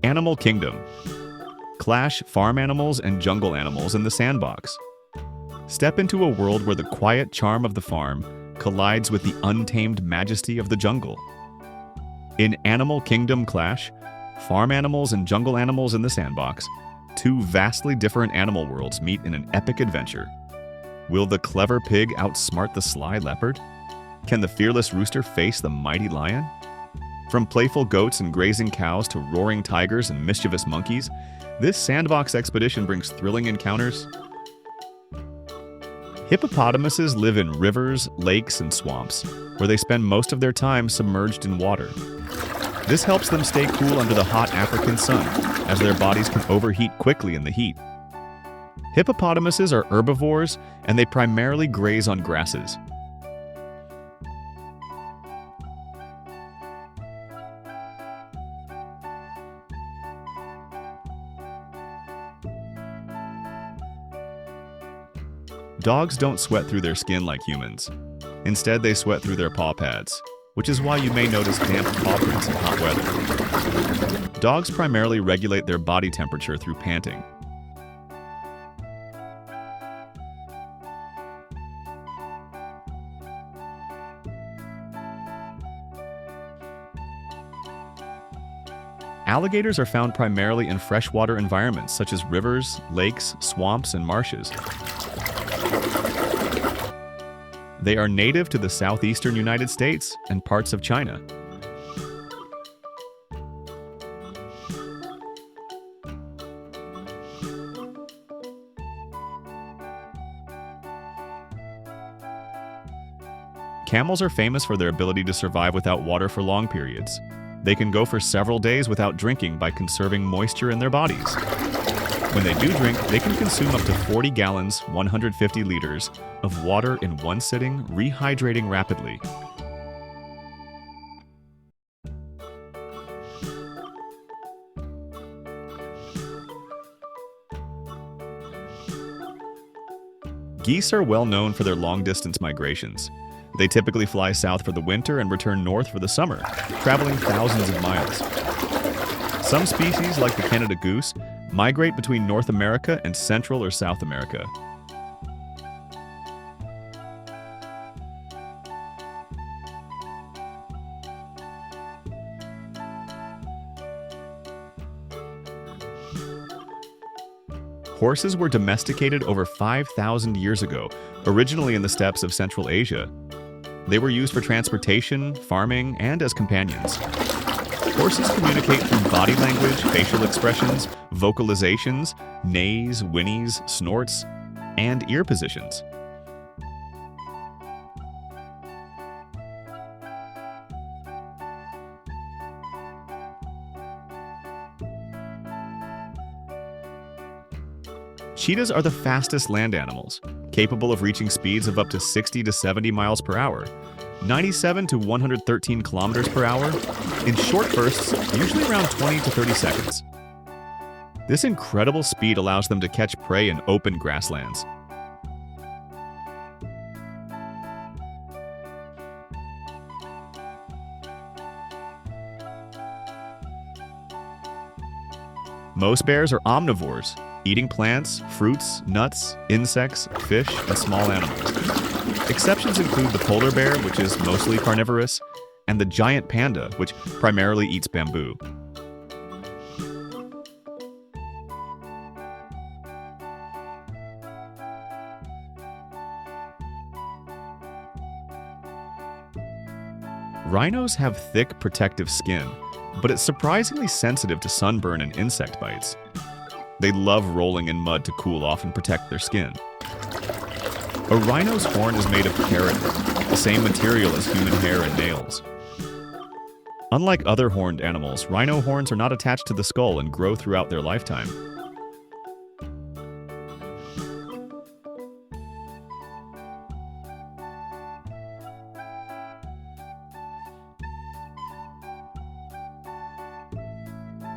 Animal Kingdom. Clash farm animals and jungle animals in the sandbox. Step into a world where the quiet charm of the farm collides with the untamed majesty of the jungle. In Animal Kingdom Clash, farm animals and jungle animals in the sandbox, two vastly different animal worlds meet in an epic adventure. Will the clever pig outsmart the sly leopard? Can the fearless rooster face the mighty lion? From playful goats and grazing cows to roaring tigers and mischievous monkeys, this sandbox expedition brings thrilling encounters. Hippopotamuses live in rivers, lakes, and swamps, where they spend most of their time submerged in water. This helps them stay cool under the hot African sun, as their bodies can overheat quickly in the heat. Hippopotamuses are herbivores, and they primarily graze on grasses. Dogs don't sweat through their skin like humans. Instead, they sweat through their paw pads, which is why you may notice damp paw prints in hot weather. Dogs primarily regulate their body temperature through panting. Alligators are found primarily in freshwater environments such as rivers, lakes, swamps, and marshes. They are native to the southeastern United States and parts of China. Camels are famous for their ability to survive without water for long periods. They can go for several days without drinking by conserving moisture in their bodies. When they do drink, they can consume up to 40 gallons, 150 liters, of water in one sitting, rehydrating rapidly. Geese are well known for their long-distance migrations. They typically fly south for the winter and return north for the summer, traveling thousands of miles. Some species, like the Canada goose, migrate between North America and Central or South America. Horses were domesticated over 5,000 years ago, originally in the steppes of Central Asia. They were used for transportation, farming, and as companions. Horses communicate through body language, facial expressions, vocalizations, neighs, whinnies, snorts, and ear positions. Cheetahs are the fastest land animals, capable of reaching speeds of up to 60 to 70 miles per hour, 97 to 113 kilometers per hour, in short bursts, usually around 20 to 30 seconds. This incredible speed allows them to catch prey in open grasslands. Most bears are omnivores, eating plants, fruits, nuts, insects, fish, and small animals. Exceptions include the polar bear, which is mostly carnivorous, and the giant panda, which primarily eats bamboo. Rhinos have thick, protective skin, but it's surprisingly sensitive to sunburn and insect bites. They love rolling in mud to cool off and protect their skin. A rhino's horn is made of keratin, the same material as human hair and nails. Unlike other horned animals, rhino horns are not attached to the skull and grow throughout their lifetime.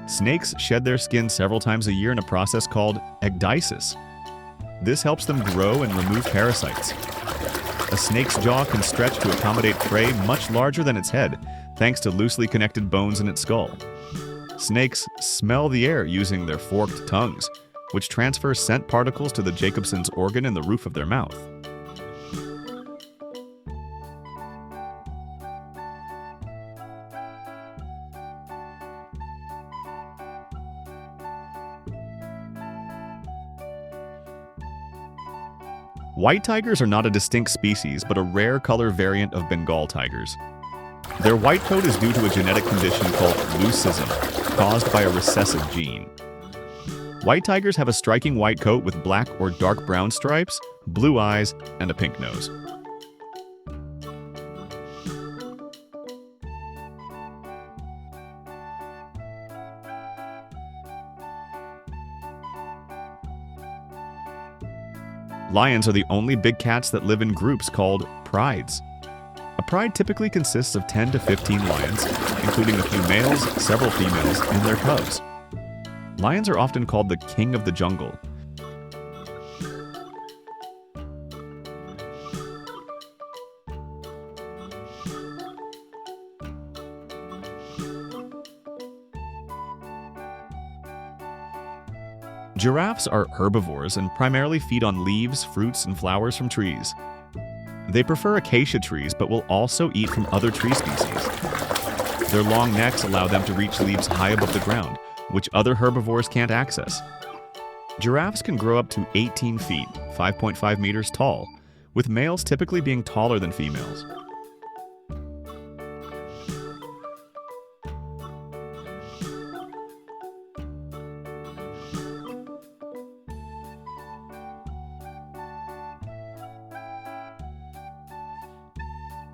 Snakes shed their skin several times a year in a process called ecdysis. This helps them grow and remove parasites. A snake's jaw can stretch to accommodate prey much larger than its head, thanks to loosely connected bones in its skull. Snakes smell the air using their forked tongues, which transfer scent particles to the Jacobson's organ in the roof of their mouth. White tigers are not a distinct species, but a rare color variant of Bengal tigers. Their white coat is due to a genetic condition called leucism, caused by a recessive gene. White tigers have a striking white coat with black or dark brown stripes, blue eyes, and a pink nose. Lions are the only big cats that live in groups called prides. A pride typically consists of 10 to 15 lions, including a few males, several females, and their cubs. Lions are often called the king of the jungle. Giraffes are herbivores and primarily feed on leaves, fruits, and flowers from trees. They prefer acacia trees but will also eat from other tree species. Their long necks allow them to reach leaves high above the ground, which other herbivores can't access. Giraffes can grow up to 18 feet, 5.5 meters tall, with males typically being taller than females.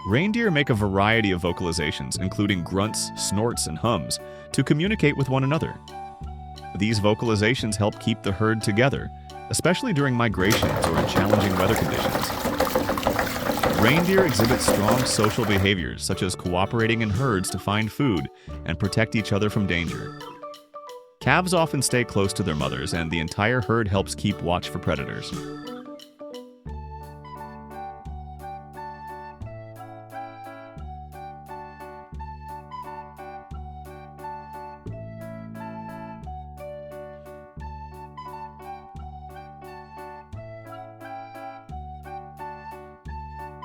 Reindeer make a variety of vocalizations, including grunts, snorts, and hums, to communicate with one another. These vocalizations help keep the herd together, especially during migrations or in challenging weather conditions. Reindeer exhibit strong social behaviors, such as cooperating in herds to find food and protect each other from danger. Calves often stay close to their mothers, and the entire herd helps keep watch for predators.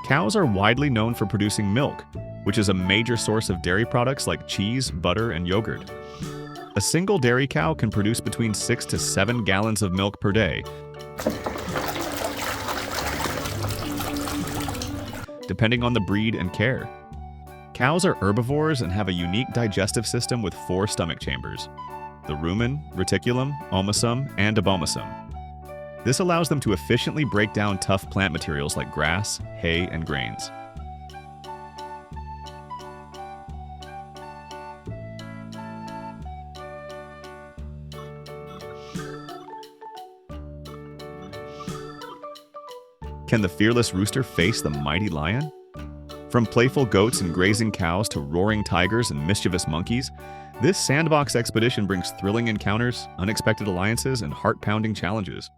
Cows are widely known for producing milk, which is a major source of dairy products like cheese, butter, and yogurt. A single dairy cow can produce between 6 to 7 gallons of milk per day, depending on the breed and care. Cows are herbivores and have a unique digestive system with 4 stomach chambers: the rumen, reticulum, omasum, and abomasum. This allows them to efficiently break down tough plant materials like grass, hay, and grains. Can the fearless rooster face the mighty lion? From playful goats and grazing cows to roaring tigers and mischievous monkeys, this Sandbox expedition brings thrilling encounters, unexpected alliances, and heart-pounding challenges.